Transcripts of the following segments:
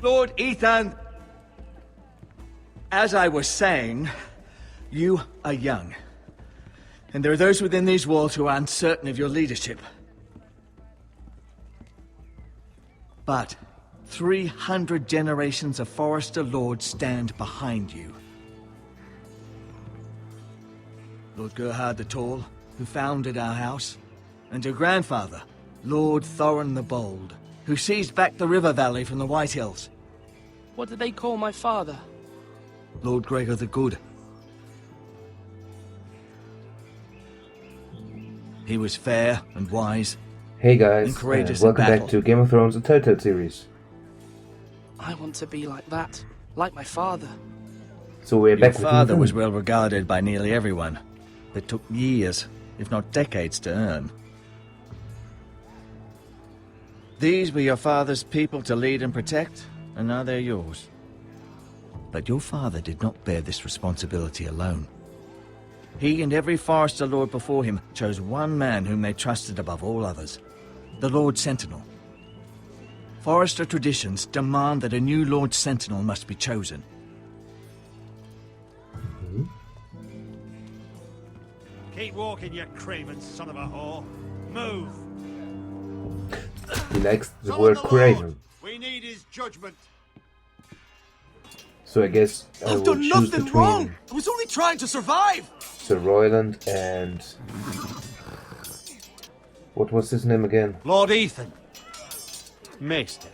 Lord Ethan, as I was saying, you are young. And there are those within these walls who are uncertain of your leadership. But 300 generations of Forester Lords stand behind you. Lord Gerhard the Tall, who founded our house, and your grandfather, Lord Thorin the Bold, who seized back the river valley from the White Hills. What did they call my father? Lord Gregor the Good. He was fair and wise. Hey guys, and courageous welcome in battle. back to Game of Thrones, the Telltale series. I want to be like that, like my father. So we're Your back with father Ethan. was well regarded by nearly everyone. It took years, if not decades, to earn. These were your father's people to lead and protect, and now they're yours. But your father did not bear this responsibility alone. He and every Forester Lord before him chose one man whom they trusted above all others, the Lord Sentinel. Forester traditions demand that a new Lord Sentinel must be chosen. Keep walking, you craven son of a whore. Move. He likes the word craven. We need his judgment. So I guess I I've will done choose nothing between wrong! I was only trying to survive! Sir Royland and... What was his name again? Lord Ethan. Maester.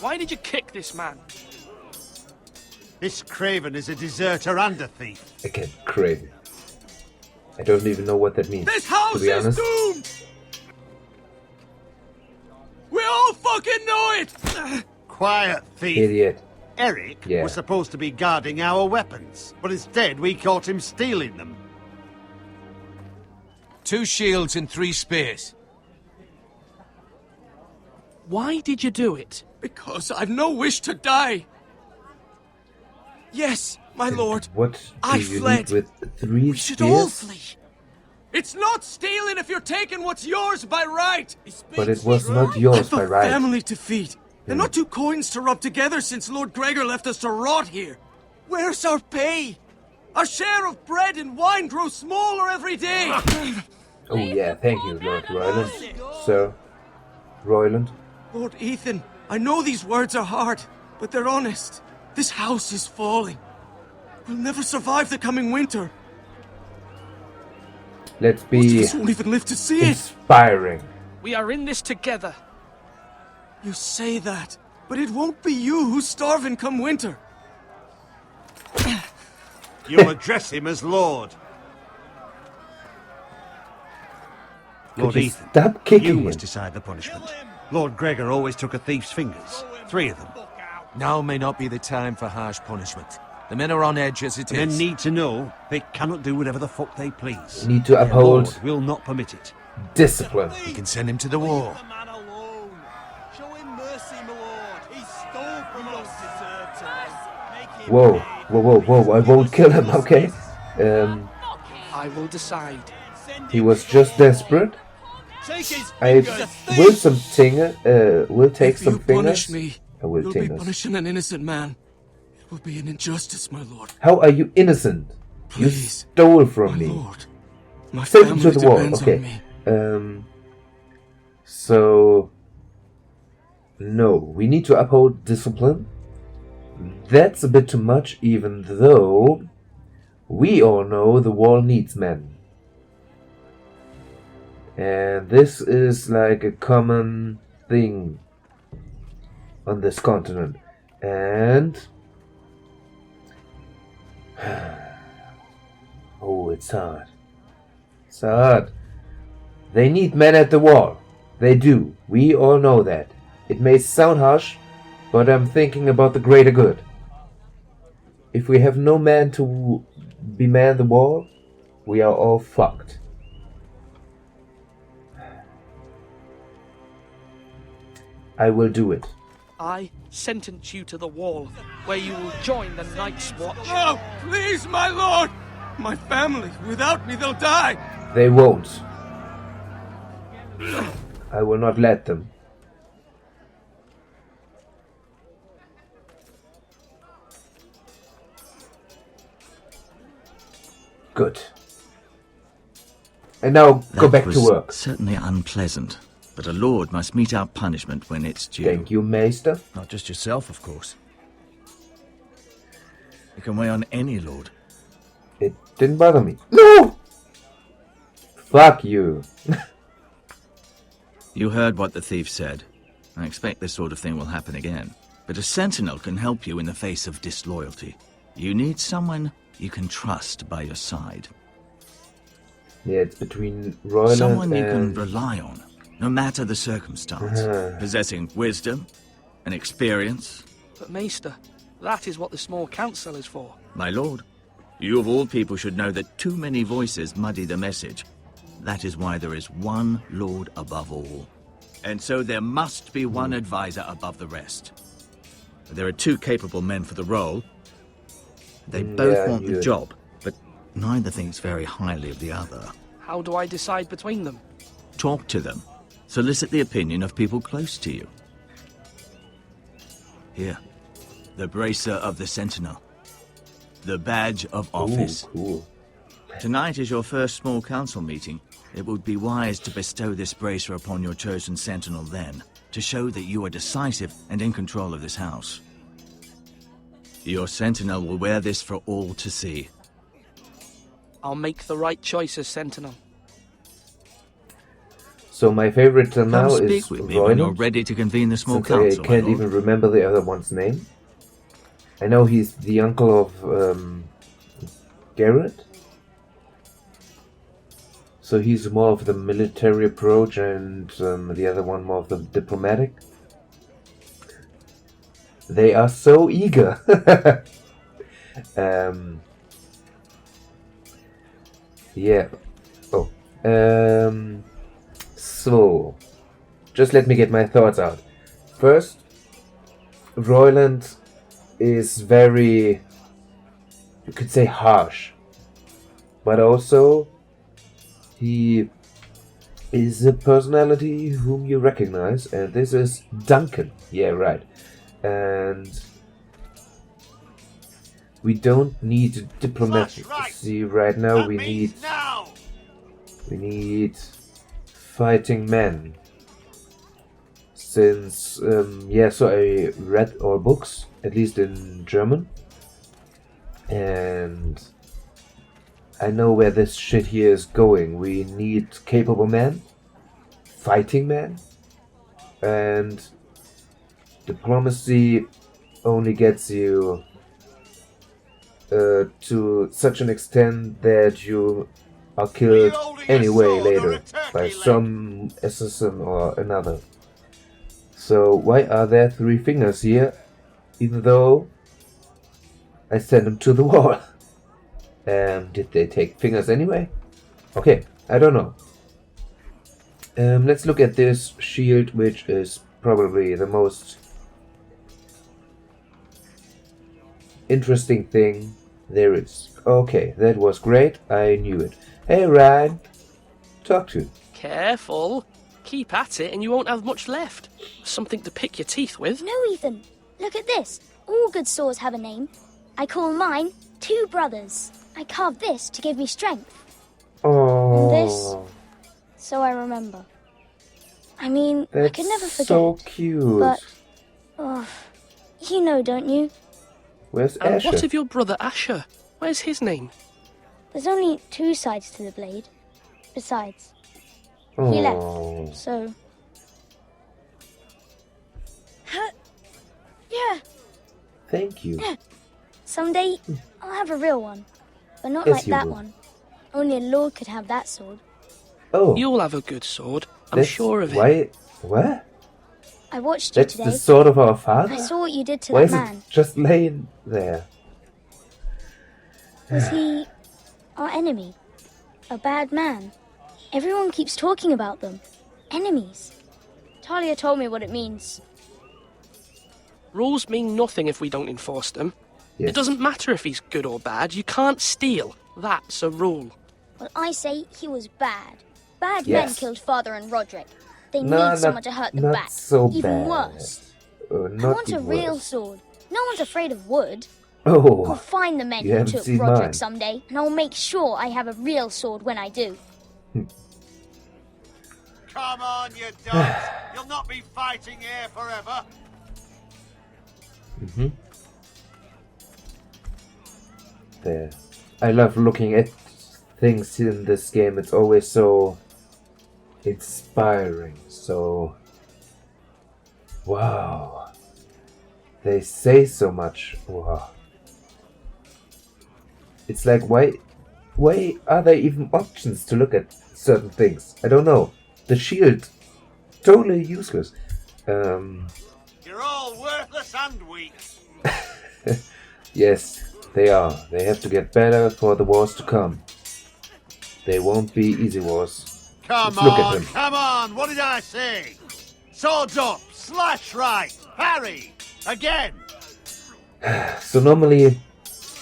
Why did you kick this man? This craven is a deserter and a thief. Again, craven. I don't even know what that means, This house to be is honest. doomed! We all fucking know it! Quiet, thief. Idiot. Eric Yeah. was supposed to be guarding our weapons, but instead we caught him stealing them. 2 shields and 3 spears. Why did you do it? Because I've no wish to die. Yes, my lord. What do I you fled. need with 3 We should all spears? flee. It's not stealing if you're taking what's yours by right. But it was not I've yours by a right. family to feed. And not 2 coins to rub together since Lord Gregor left us to rot here. Where's our pay? Our share of bread and wine grows smaller every day. Oh yeah, thank you, Lord Royland. Sir Royland. Lord Ethan, I know these words are hard, but they're honest. This house is falling. We'll never survive the coming winter. Let's Most of be us won't even live to see it. inspiring. We are in this together. You say that, but it won't be you who's starving come winter. You'll address him as Lord. Lord Could you Ethan, stop kicking you him? must decide the punishment. Lord Gregor always took a thief's fingers. 3 of them. Now may not be the time for harsh punishment. The men are on edge as it Men is. need to know they cannot do whatever the fuck they please. We need to Their uphold Lord will not permit it. discipline. We can send him to the war. The man alone. Show him mercy, my lord. He stole from us. Deserved to. Make him Whoa, pay. whoa, whoa, whoa! I won't kill him, okay? I will decide. He was just desperate. Take his I fingers. will take If some you punish fingers. me, I will you'll be fingers. punishing an innocent man. It will be an injustice, my lord. How are you innocent? You Please, stole from my me. lord. My Send him family to the wall. depends Okay. on me. So no, we need to uphold discipline. That's a bit too much, even though we all know the wall needs men. And this is like a common thing on this continent. And oh, it's hard. It's hard. They need men at the wall. They do. We all know that. It may sound harsh, but I'm thinking about the greater good. If we have no man to be man the wall, we are all fucked. I will do it. I sentence you to the wall, where you will join the Night's Watch. No, please, my lord! My family, without me, they'll die! They won't. I will not let them. Good. And now go That back to was work. certainly unpleasant, but a lord must mete out punishment when it's due. Thank you, Maester. Not just yourself, of course. You can weigh on any lord. It didn't bother me. No! Fuck you. You heard what the thief said. I expect this sort of thing will happen again. But a sentinel can help you in the face of disloyalty. You need someone you can trust by your side. Yeah, it's between Royland Someone you and... can rely on, no matter the circumstance. Possessing wisdom and experience. But Maester, that is what the small council is for. My lord, you of all people should know that too many voices muddy the message. That is why there is one lord above all. And so there must be one advisor above the rest. There are two capable men for the role. They both want the job, but neither thinks very highly of the other. How do I decide between them? Talk to them. Solicit the opinion of people close to you. Here, the bracer of the Sentinel. The badge of office. Ooh, cool. Tonight is your first small council meeting. It would be wise to bestow this bracer upon your chosen sentinel then, to show that you are decisive and in control of this house. Your sentinel will wear this for all to see. I'll make the right choice as sentinel. So my favorite till now Come is speak with me when you're Royland. ready to convene the small Since council, I my can't lord. even remember the other one's name. I know he's the uncle of Garrett. So he's more of the military approach and the other one more of the diplomatic. They are so eager. Yeah. Oh. So, just let me get my thoughts out. First, Royland is very, you could say, harsh. But also, he is a personality whom you recognize, and this is Duncan. Yeah, right. And we don't need diplomacy right now. That We means need now. fighting men. Since yeah, so I read all books, at least in German, and I know where this shit here is going. We need capable men, fighting men, and diplomacy only gets you to such an extent that you are killed anyway later by some assassin or another. So why are there 3 fingers here, even though I sent them to the wall? Did they take fingers anyway? Okay, I don't know. Let's look at this shield, which is probably the most interesting thing there is. Okay, that was great. I knew it. Hey, Ryan. Talk to. Careful. Keep at it and you won't have much left. Something to pick your teeth with. No, Ethan. Look at this. All good swords have a name. I call mine 2 brothers. I carved this to give me strength. Oh, And this, so I remember. I mean, I could never forget. so cute. But, oh, you know, don't you? Where's And Asher? what of your brother Asher? Where's his name? There's only 2 sides to the blade. Besides, he Oh. left, so... Yeah, Thank you. someday I'll have a real one. But not Yes, like you that will. one. Only a lord could have that sword. Oh, You'll have a good sword. I'm that's sure of it. why. What? I watched you That's today. the sword of our father? I saw what you did to Why that is man. it just laying there? Was he our enemy? A bad man? Everyone keeps talking about them. Enemies. Talia told me what it means. Rules mean nothing if we don't enforce them. Yes. It doesn't matter if he's good or bad. You can't steal. That's a rule. Well, I say he was bad. Bad men Yes. killed Father and Roderick. They No, need someone to hurt them not back. so Even bad. worse. I Not want the a real worst. sword. No one's afraid of wood. I'll Oh, find the men you who haven't took seen Roderick mine. someday, and I'll make sure I have a real sword when I do. Come on, you dogs. You'll not be fighting here forever. there. I love looking at things in this game. It's always so inspiring. So, wow. They say so much. Wow. It's like, why are there even options to look at certain things? I don't know. The shield, totally useless. You're all worthless and weak. Yes, they are. They have to get better for the wars to come. They won't be easy wars. Come Let's look at on, him. come on. What did I say? Swords up, slash right, parry, again. So normally,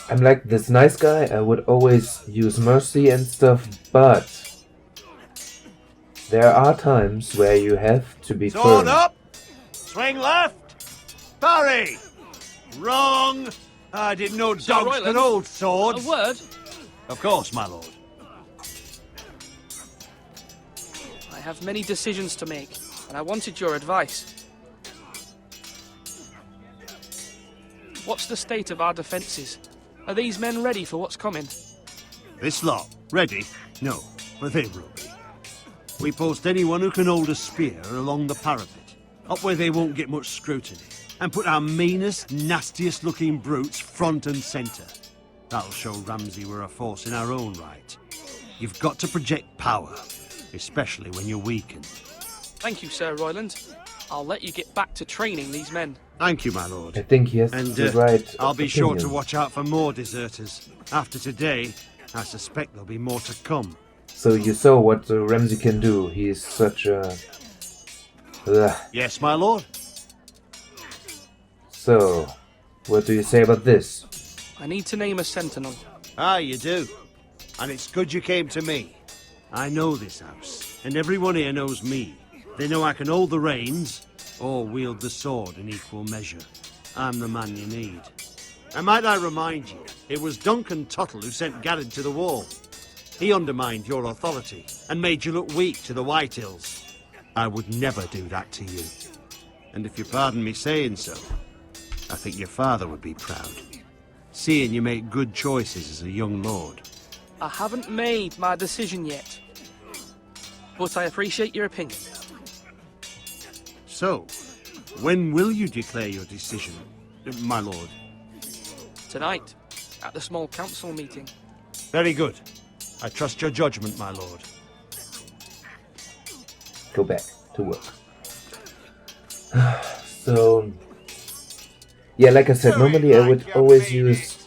I'm like this nice guy. I would always use mercy and stuff, but there are times where you have to be Sword firm. up, swing left, parry. Wrong. I didn't know dogs Royland, could hold A swords. word? Of course, my lord. I have many decisions to make, and I wanted your advice. What's the state of our defences? Are these men ready for what's coming? This lot, ready? No, but they will be. We post anyone who can hold a spear along the parapet, up where they won't get much scrutiny, and put our meanest, nastiest looking brutes front and centre. That'll show Ramsay we're a force in our own right. You've got to project power, especially when you're weakened. Thank you, Sir Royland. I'll let you get back to training these men. Thank you, my lord. I think he has And the right I'll be sure to opinion. watch out for more deserters. After today, I suspect there'll be more to come. So you saw what Ramsay can do. He is such a... Ugh. Yes, my lord? So, what do you say about this? I need to name a sentinel. Ah, you do. And it's good you came to me. I know this house, and everyone here knows me. They know I can hold the reins, or wield the sword in equal measure. I'm the man you need. And might I remind you, it was Duncan Tuttle who sent Garrett to the wall. He undermined your authority, and made you look weak to the White Hills. I would never do that to you. And if you pardon me saying so, I think your father would be proud. Seeing you make good choices as a young lord. I haven't made my decision yet, but I appreciate your opinion. So, when will you declare your decision, my lord? Tonight, at the small council meeting. Very good. I trust your judgment, my lord. Go back to work. So... Yeah, like I said, normally I would always use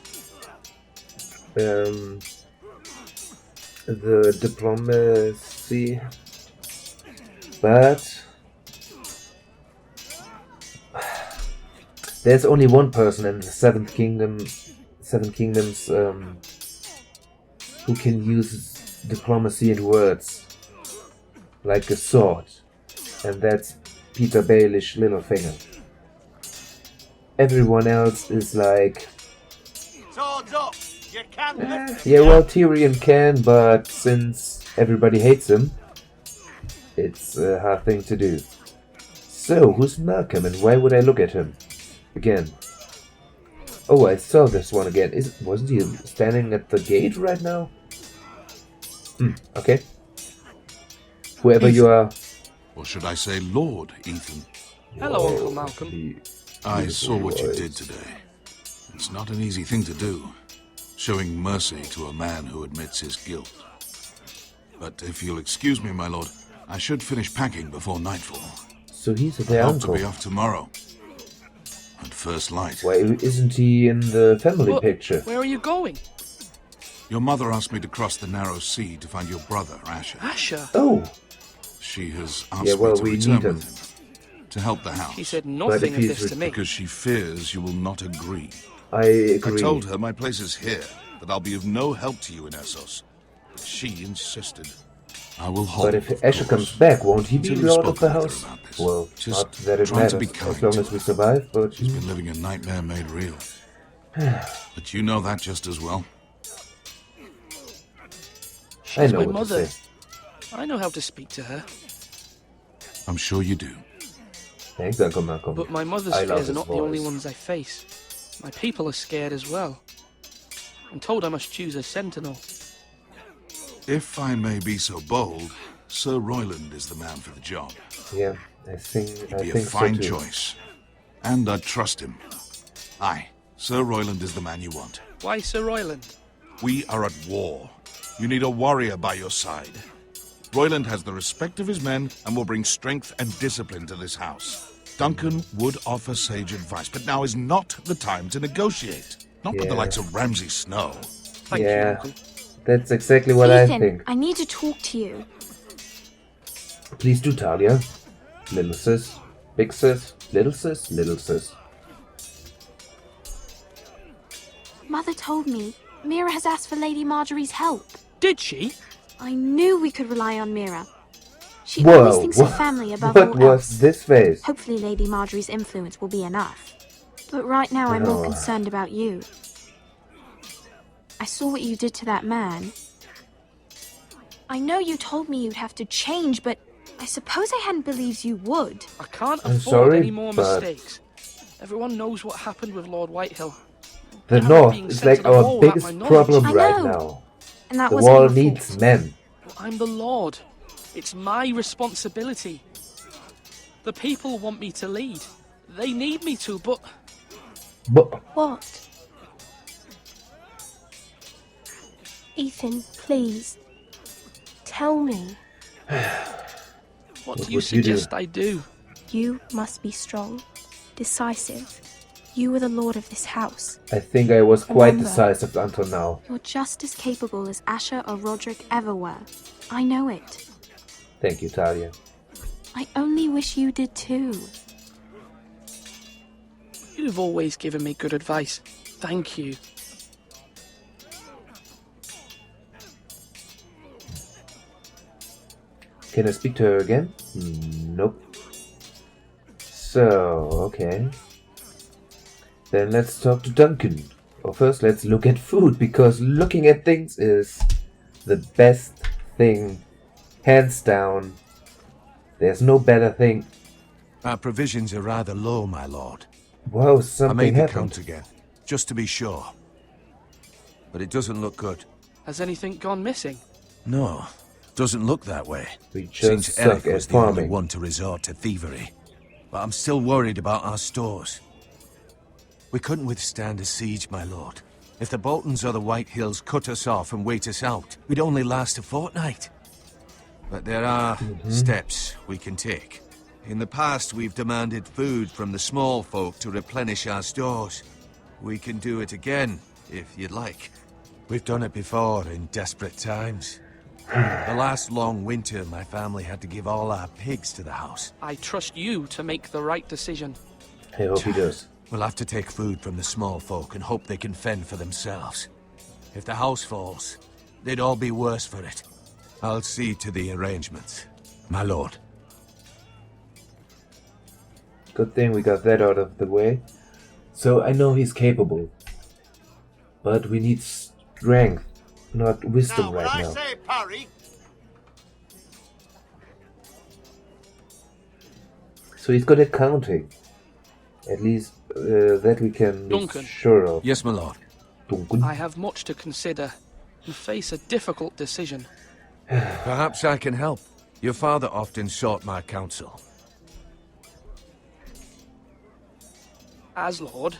the diplomacy, but there's only one person in the Seven Kingdoms who can use diplomacy in words like a sword, and that's Peter Baelish Littlefinger. Everyone else is like, Swords up! You can't lift yeah, well, Tyrion can, but since everybody hates him, it's a hard thing to do. So, who's Malcolm, and why would I look at him again? Oh, I saw this one again. Wasn't he standing at the gate right now? Okay. Whoever you are. Or should I say Lord Ethan? Hello, Whoa, Uncle Malcolm. I saw what you voice. did today. It's not an easy thing to do, showing mercy to a man who admits his guilt. But if you'll excuse me, my lord, I should finish packing before nightfall. So he's I their hope to uncle. be off tomorrow. At first light. Why isn't he in the family But picture? where are you going? Your mother asked me to cross the narrow sea to find your brother, Asher. Asher. Oh, She has asked Yeah, well, me to we return need him. with him. To help the house. She said But nothing if of he's this to me. Because she fears you will not agree. I I agree. told her my place is here, that I'll be of no help to you in Essos. But she insisted. I will hold. But if of Asher course. comes back, won't he be Until you've Lord of the spoken with her House? about this. Well, Just not that it try to be matters, kind as long to as we her. survive, but... She's been living a nightmare made real. But you know that just as well. I She's know my what mother. to say. I know how to speak to her. I'm sure you do. Thanks, Uncle Malcolm. But my mother's I love fears are his not the only voice. ones I face. My people are scared as well. I'm told I must choose a sentinel. If I may be so bold, Sir Royland is the man for the job. Yeah, I think He'd be a so fine too. choice. And I'd trust him. Aye, Sir Royland is the man you want. Why Sir Royland? We are at war. You need a warrior by your side. Royland has the respect of his men and will bring strength and discipline to this house. Duncan would offer sage advice, but now is not the time to negotiate. Not with the Yeah. likes of Ramsay Snow. Thank you, Yeah, Uncle. that's exactly what I Ethan, think. I need to talk to you. Please do, Talia. Little sis, big sis, little sis, little sis. Mother told me Mira has asked for Lady Marjorie's help. Did she? I knew we could rely on Mira. She Whoa, always thinks of family above what all was else. this face? Hopefully Lady Marjorie's influence will be enough. But right now I'm more Oh. concerned about you. I saw what you did to that man. I know you told me you'd have to change, but I suppose I hadn't believed you would. I can't I'm afford sorry, any more but- mistakes. Everyone knows what happened with Lord Whitehill. The I'm North being is sent like to the our wall without biggest my knowledge. problem I right know. now. And that The wasn't wall your needs fault. men. I'm the Lord. It's my responsibility. The people want me to lead. They need me to, but But What? Ethan, please. Tell me. what What do you would you do? suggest I do? You must be strong, decisive. You are the lord of this house. I think I was quite Remember. decisive until now. You're just as capable as Asher or Roderick ever were. I know it. Thank you, Talia. I only wish you did too. You've always given me good advice. Thank you. Can I speak to her again? Nope. So, okay. Then let's talk to Duncan. Or first, let's look at food, because looking at things is the best thing. Hands down. There's no better thing. Our provisions are rather low, my lord. Whoa, I something made the happened. count again, just to be sure. But it doesn't look good. Has anything gone missing? No, doesn't look that way. We just Seems suck Eric at was the only farming. one to resort to thievery. But I'm still worried about our stores. We couldn't withstand a siege, my lord. If the Boltons or the White Hills cut us off and wait us out, we'd only last a fortnight. But there are steps we can take. In the past, we've demanded food from the small folk to replenish our stores. We can do it again, if you'd like. We've done it before in desperate times. The last long winter, my family had to give all our pigs to the house. I trust you to make the right decision. I hope he does. We'll have to take food from the small folk and hope they can fend for themselves. If the house falls, they'd all be worse for it. I'll see to the arrangements, my lord. Good thing we got that out of the way. So I know he's capable. But we need strength, not wisdom Now, when right I now. say parry, So he's good at counting. At least that we can be Duncan. sure of. Yes, my lord. Duncan. I have much to consider and face a difficult decision. Perhaps I can help. Your father often sought my counsel. As Lord,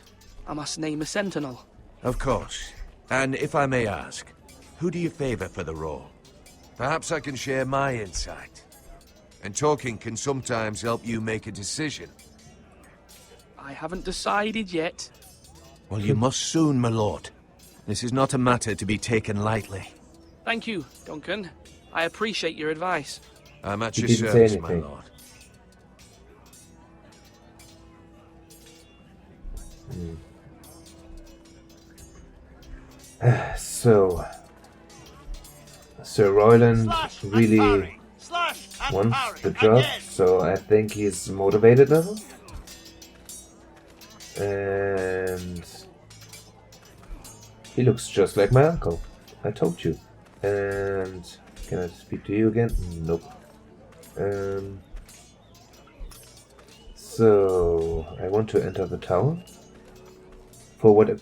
I must name a sentinel. Of course. And if I may ask, who do you favor for the role? Perhaps I can share my insight. And talking can sometimes help you make a decision. I haven't decided yet. Well, you must soon, my lord. This is not a matter to be taken lightly. Thank you, Duncan. I appreciate your advice. I'm at He your didn't say service, my anything. lord. So, Sir Royland slash and really parry, slash and wants parry, the job, again. so I think he's motivated now. And He looks just like my uncle. I told you. And can I speak to you again? Nope. So I want to enter the tower. For what?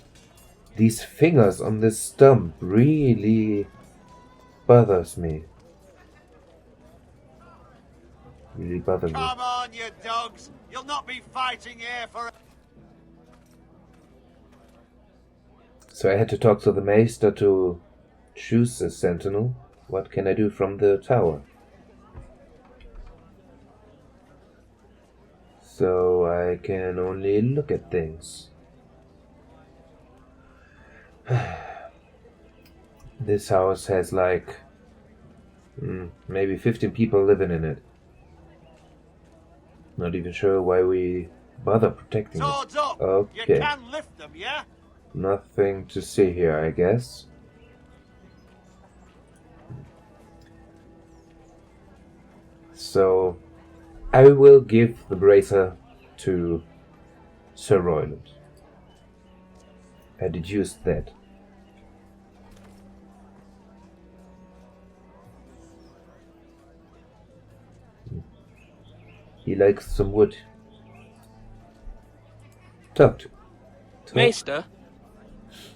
These fingers on this stump really bothers me. Really bother me. Come on, you dogs! You'll not be fighting here for. So I had to talk to the Maester to choose a sentinel. What can I do from the tower? So I can only look at things. This house has like maybe 15 people living in it. Not even sure why we bother protecting Swords it. up! Okay. You can lift them, yeah? Nothing to see here, I guess. So, I will give the bracer to Sir Royland. I deduced that. He likes some wood. Talk to. Maester,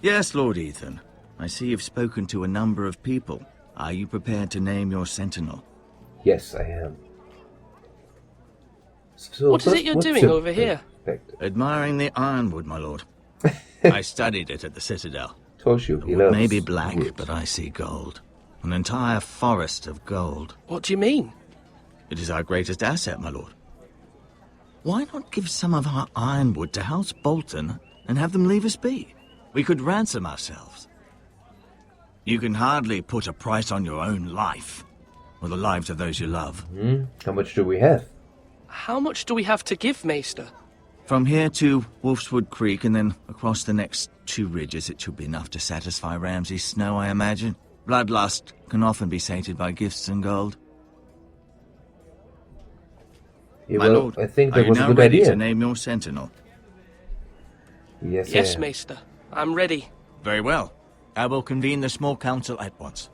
Yes, Lord Ethan. I see you've spoken to a number of people. Are you prepared to name your sentinel? Yes, I am. So what is it you're what's doing your over here? perspective? Admiring the ironwood, my lord. I studied it at the Citadel. Told you, The he wood loves may be black, wood. but I see gold. An entire forest of gold. What do you mean? It is our greatest asset, my lord. Why not give some of our ironwood to House Bolton and have them leave us be? We could ransom ourselves. You can hardly put a price on your own life, or the lives of those you love. How much do we have? How much do we have to give, Maester? From here to Wolfswood Creek and then across the next 2 ridges, it should be enough to satisfy Ramsay Snow, I imagine. Bloodlust can often be sated by gifts and gold. Yeah, My well, lord, I think are that you was a now good ready idea. to name your sentinel? Yes, Yes, I am. Maester. I'm ready. Very well. I will convene the small council at once.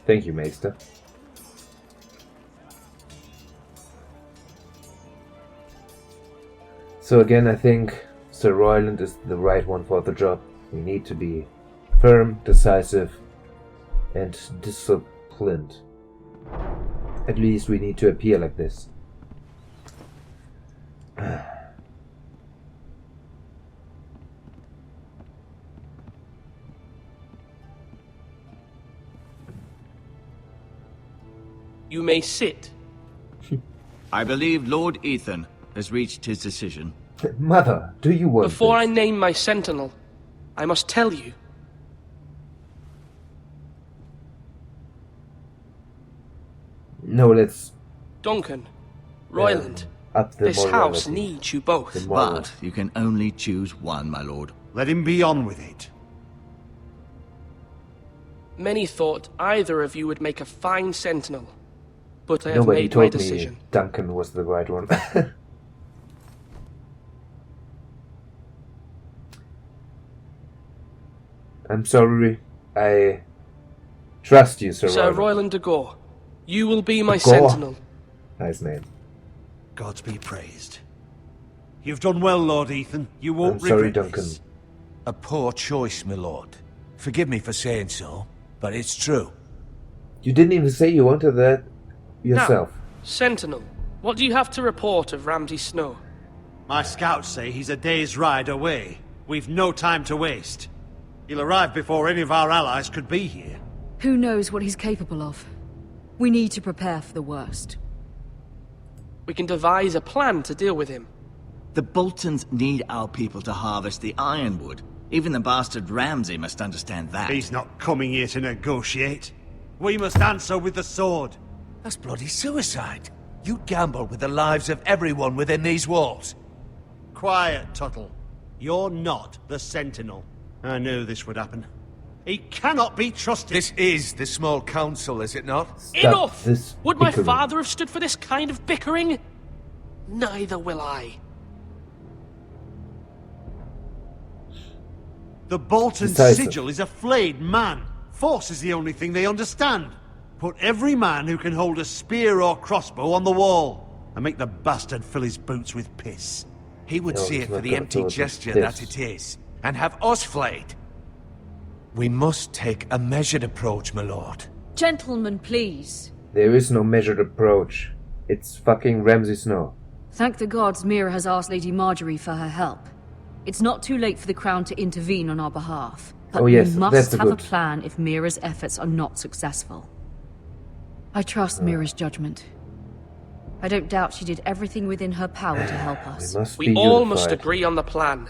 Thank you, Maester. So again, I think Sir Royland is the right one for the job. We need to be firm, decisive, and disciplined. At least we need to appear like this. You may sit. I believe Lord Ethan has reached his decision. Mother, do you want Before I this? name my sentinel, I must tell you. No, let's Duncan, Royland, up the this house morality. needs you both. The moral. But you can only choose one, my lord. Let him be on with it. Many thought either of you would make a fine sentinel, but I have Nobody made my told me decision. Duncan was the right one. I'm sorry. I trust you, Sir Sir Royland. Royland de Gore, you will be my De Gore. sentinel. Nice name. Gods be praised. You've done well, Lord Ethan. You I'm won't sorry, regret Duncan. this. A poor choice, my lord. Forgive me for saying so, but it's true. You didn't even say you wanted that yourself. Now, sentinel, what do you have to report of Ramsay Snow? My scouts say he's a day's ride away. We've no time to waste. He'll arrive before any of our allies could be here. Who knows what he's capable of? We need to prepare for the worst. We can devise a plan to deal with him. The Boltons need our people to harvest the ironwood. Even the bastard Ramsay must understand that. He's not coming here to negotiate. We must answer with the sword. That's bloody suicide. You'd gamble with the lives of everyone within these walls. Quiet, Tuttle. You're not the Sentinel. I knew this would happen. He cannot be trusted. This is the small council, is it not? Stop Enough! this Would my bickering. father have stood for this kind of bickering? Neither will I. The Bolton Decisive. sigil is a flayed man. Force is the only thing they understand. Put every man who can hold a spear or crossbow on the wall, and make the bastard fill his boots with piss. He would No, see he's it for not the gonna empty do it with gesture piss. that it is, and have us flayed. We must take a measured approach, my lord. Gentlemen, please. There is no measured approach. It's fucking Ramsay Snow. Thank the gods Mira has asked Lady Marjorie for her help. It's not too late for the Crown to intervene on our behalf. But Oh, yes, we must that's have a good. plan if Mira's efforts are not successful. I trust Mira's judgment. I don't doubt she did everything within her power to help us. We be all unified. must agree on the plan.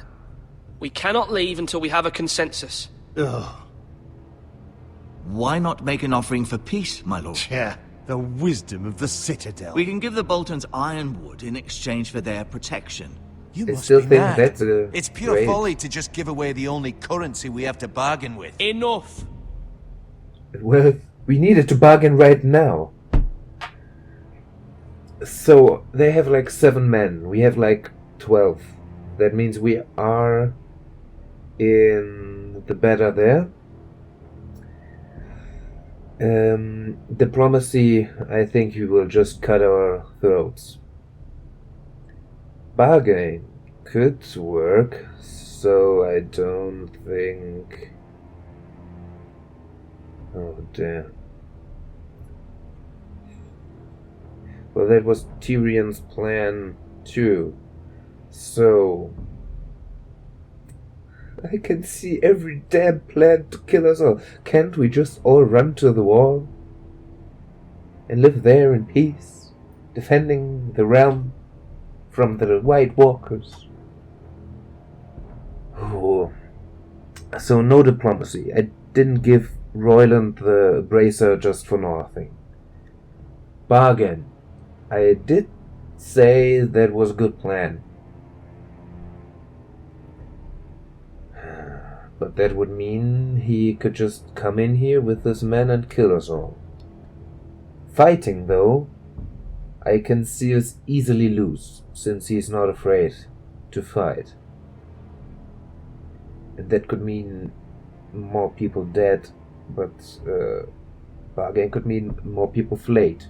We cannot leave until we have a consensus. Ugh. Why not make an offering for peace, my lord? Yeah, the wisdom of the Citadel. We can give the Boltons ironwood in exchange for their protection. You I must still be think mad. that's a It's pure great- folly to just give away the only currency we have to bargain with. Enough! Well, we needed to bargain right now. So, they have like 7 men. We have like 12. That means we are in the better there. Diplomacy, I think we will just cut our throats. Bargain could work, so I don't think... Oh, damn. Well, that was Tyrion's plan too. So... I can see every damn plan to kill us all. Can't we just all run to the wall? And live there in peace, defending the realm from the White Walkers? Oh. So no diplomacy. I didn't give Royland the bracer just for nothing. Bargain. I did say that was a good plan. But that would mean he could just come in here with his men and kill us all. Fighting, though, I can see us easily lose, since he's not afraid to fight. And that could mean more people dead, but bargain could mean more people flayed.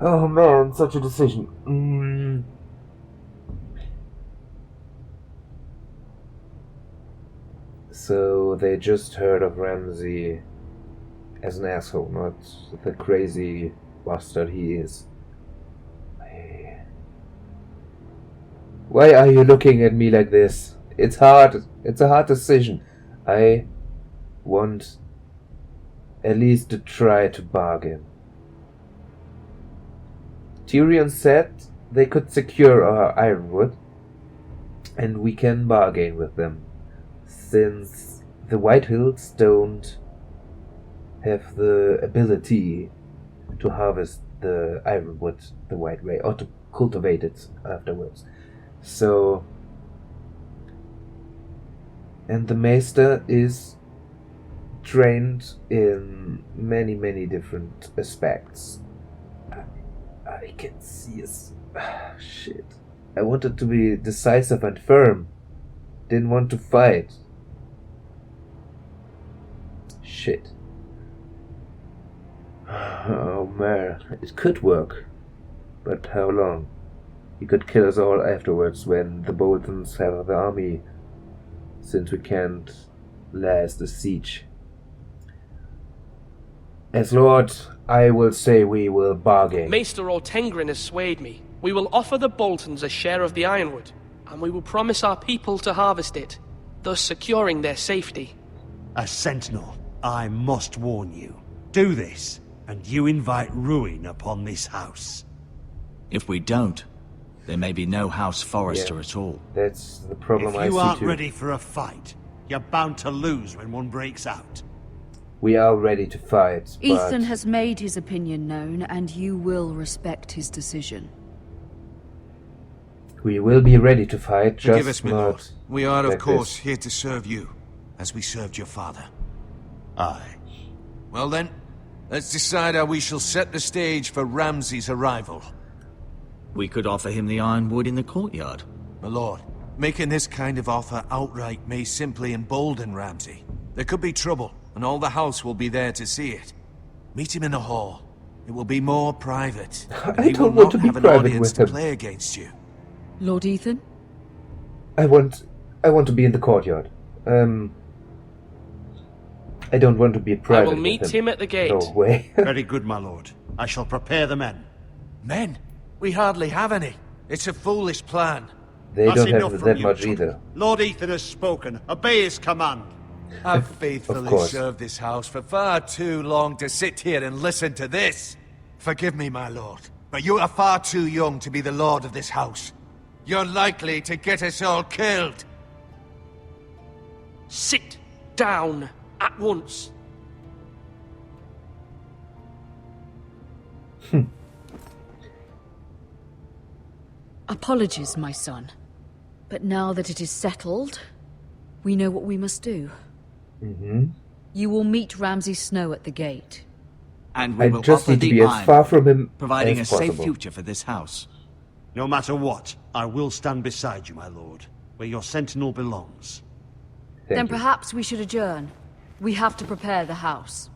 Oh man, such a decision. So they just heard of Ramsay as an asshole, not the crazy bastard he is. Why are you looking at me like this? It's hard. It's a hard decision. I want at least to try to bargain. Tyrion said they could secure our ironwood, and we can bargain with them, since the White Hills don't have the ability to harvest the ironwood the right way, or to cultivate it afterwards. So, and the Maester is trained in many different aspects. I can see us. Shit. I wanted to be decisive and firm. Didn't want to fight. Shit. Oh man, it could work. But how long? He could kill us all afterwards when the Boltons have the army, since we can't last the siege. As Lord, I will say we will bargain. Maester Ortengrin has swayed me. We will offer the Boltons a share of the ironwood, and we will promise our people to harvest it, thus securing their safety. A sentinel, I must warn you. Do this, and you invite ruin upon this house. If we don't, there may be no House Forrester at all. That's the problem If I you see aren't too. ready for a fight, you're bound to lose when one breaks out. We are ready to fight, but Ethan has made his opinion known, and you will respect his decision. we will be ready to fight, just Forgive us, my lord. not We are, of like course, this. here to serve you, as we served your father. Aye. Well then, let's decide how we shall set the stage for Ramsay's arrival. We could offer him the ironwood in the courtyard. My lord, Making this kind of offer outright may simply embolden Ramsay. There could be trouble, and all the house will be there to see it. Meet him in the hall. It will be more private. I don't want to be private with him. Play against you. Lord Ethan? I want to be in the courtyard. I don't want to be private. I will meet him at the gate. No way. Very good, my lord. I shall prepare the men. Men? We hardly have any. It's a foolish plan. They That's don't enough have from that you, much John. either. Lord Ethan has spoken. Obey his command. I've faithfully course. served this house for far too long to sit here and listen to this. Forgive me, my lord, but you are far too young to be the lord of this house. You're likely to get us all killed. Sit down at once. Apologies, my son. But now that it is settled, we know what we must do. You will meet Ramsay Snow at the gate. And we I will just offer need to the be as iron, far from him providing as a safe possible. future for this house. No matter what, I will stand beside you, my lord, where your sentinel belongs. Thank Then you. perhaps we should adjourn. We have to prepare the house.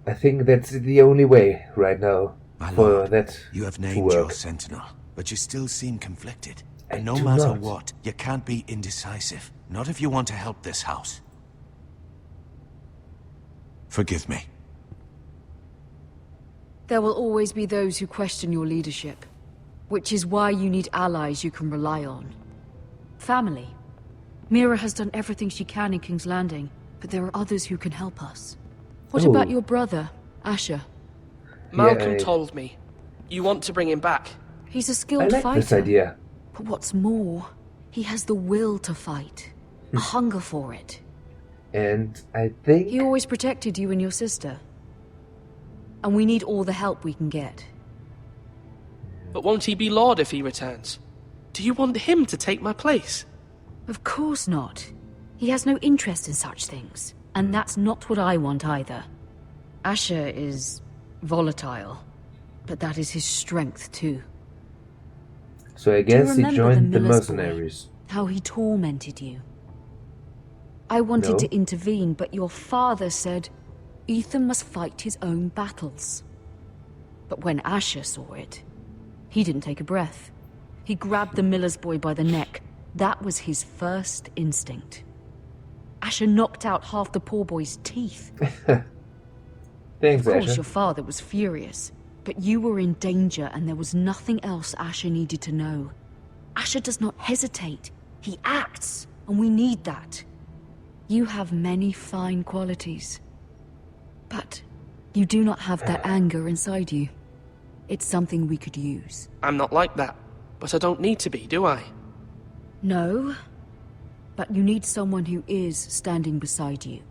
I think that's the only way right now My for lord, that you have to named your work. sentinel, but you still seem conflicted. I And no do matter not. what, you can't be indecisive. Not if you want to help this house. Forgive me. There will always be those who question your leadership, which is why you need allies you can rely on. Family. Mira has done everything she can in King's Landing, but there are others who can help us. What Oh. about your brother, Asher? Malcolm I- told me. You want to bring him back. He's a I skilled like fighter. this idea. But what's more, he has the will to fight. A hunger for it. And I think He always protected you and your sister. And we need all the help we can get. But won't he be Lord if he returns? Do you want him to take my place? Of course not. He has no interest in such things. And that's not what I want either. Asher is volatile. But that is his strength too. so. I Do you guess he remember joined the Miller's boy? mercenaries. How he tormented you. I wanted No. to intervene, but your father said Ethan must fight his own battles. But when Asher saw it, he didn't take a breath. He grabbed the miller's boy by the neck. That was his first instinct. Asher knocked out half the poor boy's teeth. Thanks, Of course, Asher. your father was furious, but you were in danger and there was nothing else Asher needed to know. Asher does not hesitate. He acts, and we need that. You have many fine qualities, but you do not have that anger inside you. It's something we could use. I'm not like that. But I don't need to be, do I? No, but you need someone who is standing beside you.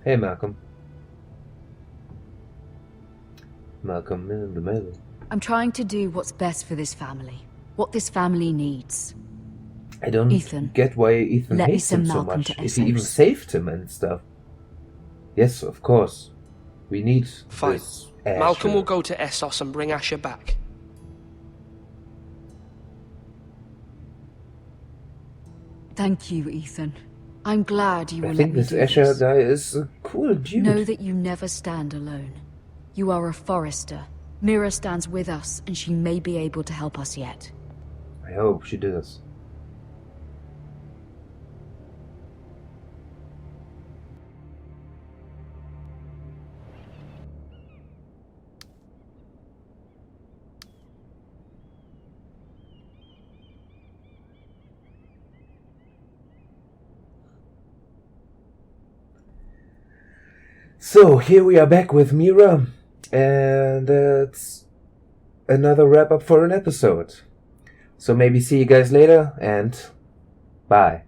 Hey, Malcolm. Malcolm in the middle. I'm trying to do what's best for this family. What this family needs. I don't Ethan, get why Ethan let me hates him send so Malcolm much. to If he even Essex. saved him and stuff. Yes, of course. We need Fine. this Asher. Malcolm will go to Essos and bring Asher back. Thank you, Ethan. I'm glad you will I let think me this do Asher this. guy is a cool dude. Know that you never stand alone. You are a forester. Mira stands with us, and she may be able to help us yet. I hope she does. So here we are back with Mira, and that's another wrap up for an episode. So maybe see you guys later, and bye.